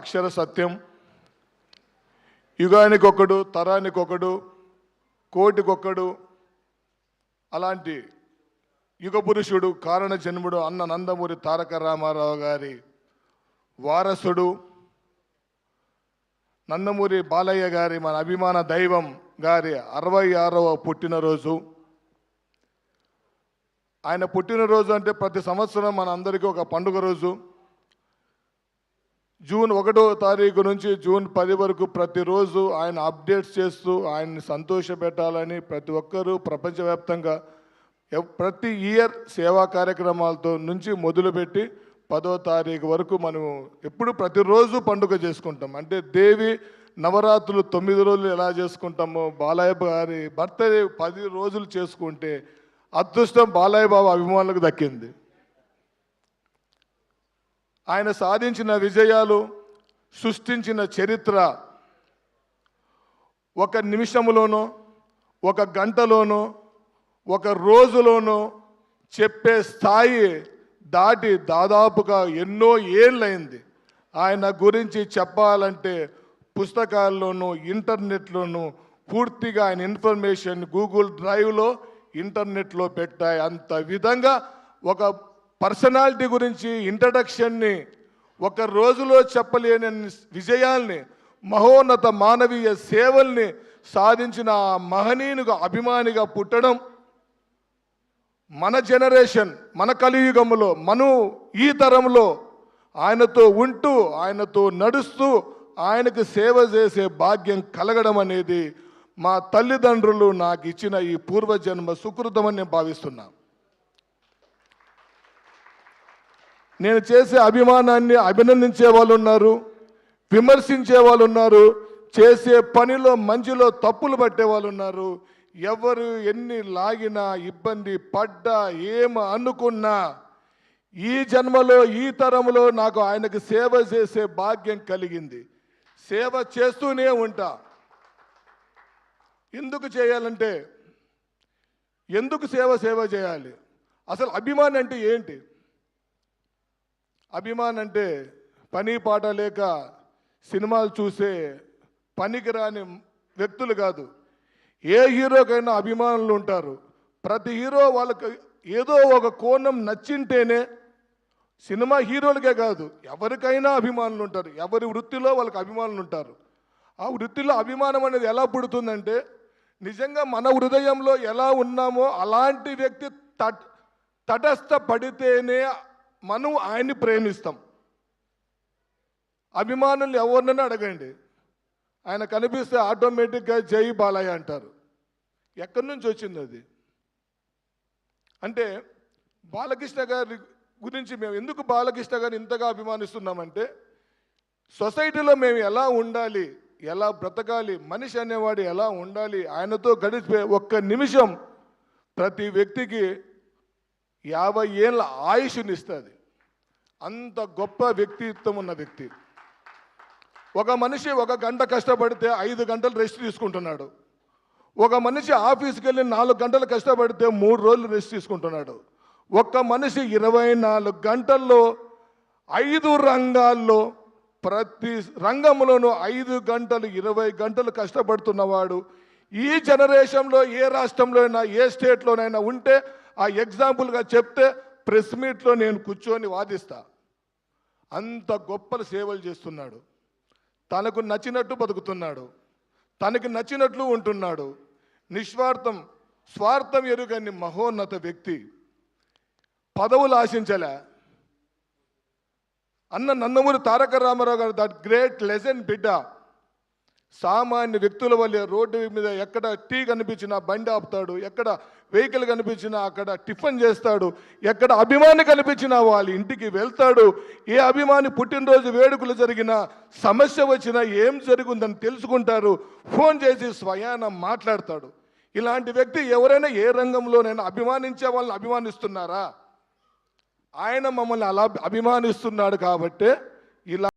అక్షర సత్యం, యుగానికొకడు, తరానికొకడు, కోటికొకడు, అలాంటి యుగ పురుషుడు, కారణ జన్ముడు అన్న నందమూరి తారక రామారావు గారి వారసుడు, నందమూరి బాలయ్య గారి మన అభిమాన దైవం గారి 66వ పుట్టినరోజు. ఆయన పుట్టినరోజు అంటే ప్రతి సంవత్సరం మన అందరికీ ఒక పండుగ రోజు. జూన్ 1వ తారీఖు నుంచి జూన్ 10 వరకు ప్రతిరోజు ఆయన అప్డేట్స్ చేస్తూ ఆయన్ని సంతోషపెట్టాలని ప్రతి ఒక్కరూ ప్రపంచవ్యాప్తంగా ప్రతి ఇయర్ సేవా కార్యక్రమాలతో నుంచి మొదలుపెట్టి 10వ తారీఖు వరకు మనం ఎప్పుడు ప్రతిరోజు పండుగ చేసుకుంటాం. అంటే దేవి నవరాత్రులు 9 రోజులు ఎలా చేసుకుంటామో బాలయ్య గారి బర్త్డే 10 రోజులు చేసుకుంటే అదృష్టం బాలయ్య బాబు అభిమానులకు దక్కింది. ఆయన సాధించిన విజయాలు, సృష్టించిన చరిత్ర ఒక నిమిషంలోనో, ఒక గంటలోనో, ఒక రోజులోనో చెప్పే స్థాయి దాటి దాదాపుగా ఎన్నో ఏళ్ళైంది. ఆయన గురించి చెప్పాలంటే పుస్తకాల్లోనూ ఇంటర్నెట్లోనూ పూర్తిగా ఆయన ఇన్ఫర్మేషన్ గూగుల్ డ్రైవ్లో ఇంటర్నెట్లో పెట్టాయి. అంత విధంగా ఒక పర్సనాలిటీ గురించి ఇంట్రడక్షన్ని ఒక రోజులో చెప్పలేని విజయాల్ని, మహోన్నత మానవీయ సేవల్ని సాధించిన ఆ మహనీయునిగా అభిమానిగా పుట్టడం మన జనరేషన్, మన కలియుగంలో, ఈ తరంలో ఆయనతో ఉంటూ, ఆయనతో నడుస్తూ, ఆయనకు సేవ చేసే భాగ్యం కలగడం అనేది మా తల్లిదండ్రులు నాకు ఇచ్చిన ఈ పూర్వజన్మ సుకృతమని నేను భావిస్తున్నాను. నేను చేసే అభిమానాన్ని అభినందించే వాళ్ళు ఉన్నారు, విమర్శించే వాళ్ళు ఉన్నారు, చేసే పనిలో మంచిలో తప్పులు పట్టే వాళ్ళు ఉన్నారు. ఎవరు ఎన్ని లాగినా, ఇబ్బంది పడ్డా, అనుకున్నా ఈ జన్మలో, ఈ తరంలో నాకు ఆయనకు సేవ చేసే భాగ్యం కలిగింది. సేవ చేస్తూనే ఉంటా. ఎందుకు చేయాలంటే, ఎందుకు సేవ చేయాలి? అసలు అభిమానం అంటే ఏంటి? అభిమానం అంటే పని పాట లేక సినిమాలు చూసే పనికిరాని వ్యక్తులు కాదు. ఏ హీరోకైనా అభిమానులు ఉంటారు. ప్రతి హీరో వాళ్ళకి ఏదో ఒక కోణం నచ్చింటేనే, సినిమా హీరోలకే కాదు ఎవరికైనా అభిమానులు ఉంటారు. ఎవరి వృత్తిలో వాళ్ళకి అభిమానులు ఉంటారు. ఆ వృత్తిలో అభిమానం అనేది ఎలా పుడుతుందంటే, నిజంగా మన హృదయంలో ఎలా ఉన్నామో అలాంటి వ్యక్తి తటస్థ పడితేనే మనం ఆయన్ని ప్రేమిస్తాం. అభిమానులు ఎవరినైనా అడగండి, ఆయన కనిపిస్తే ఆటోమేటిక్గా జై బాలయ్య అంటారు. ఎక్కడి నుంచి వచ్చింది అది? అంటే బాలకృష్ణ గారి గురించి మేము ఎందుకు బాలకృష్ణ గారిని ఇంతగా అభిమానిస్తున్నామంటే, సొసైటీలో మేము ఎలా ఉండాలి, ఎలా బ్రతకాలి, మనిషి అనేవాడు ఎలా ఉండాలి, ఆయనతో గడిపే ఒక్క నిమిషం ప్రతి వ్యక్తికి 50 ఏళ్ళ ఆయుష్నిస్తుంది. అంత గొప్ప వ్యక్తిత్వం ఉన్న వ్యక్తి. ఒక మనిషి 1 గంట కష్టపడితే 5 గంటలు రెస్ట్ తీసుకుంటున్నాడు. ఒక మనిషి ఆఫీస్కి వెళ్ళి 4 గంటలు కష్టపడితే 3 రోజులు రెస్ట్ తీసుకుంటున్నాడు. ఒక్క మనిషి 24 గంటల్లో 5 రంగాల్లో ప్రతి రంగంలోనూ 5 గంటలు 20 గంటలు కష్టపడుతున్నవాడు ఈ జనరేషన్లో ఏ రాష్ట్రంలో అయినా, ఏ స్టేట్లోనైనా ఉంటే ఆ ఎగ్జాంపుల్గా చెప్తే ప్రెస్ మీట్లో నేను కూర్చొని వాదిస్తా. అంత గొప్ప సేవలు చేస్తున్నాడు. తనకు నచ్చినట్టు బతుకుతున్నాడు, తనకి నచ్చినట్లు ఉంటున్నాడు. నిస్వార్థం, స్వార్థం ఎరుగని మహోన్నత వ్యక్తి. పదవులు ఆశించలే. అన్న నందమూరి తారక రామారావు గారు దట్ గ్రేట్ లెజెండ్ బిడ్డ. సామాన్య వ్యక్తుల వల్లే రోడ్డు మీద ఎక్కడ టీ కనిపించినా బండి ఆపుతాడు, ఎక్కడ వెహికల్ కనిపించినా అక్కడ టిఫిన్ చేస్తాడు, ఎక్కడ అభిమాని కనిపించినా వాళ్ళ ఇంటికి వెళ్తాడు. ఏ అభిమాని పుట్టినరోజు వేడుకలు జరిగినా, సమస్య వచ్చినా ఏం జరుగుందని తెలుసుకుంటారు, ఫోన్ చేసి స్వయాన మాట్లాడతాడు. ఇలాంటి వ్యక్తి ఎవరైనా ఏ రంగంలోనైనా అభిమానించే వాళ్ళని అభిమానిస్తున్నారా? ఆయన మమ్మల్ని అలా అభిమానిస్తున్నాడు కాబట్టే ఇలా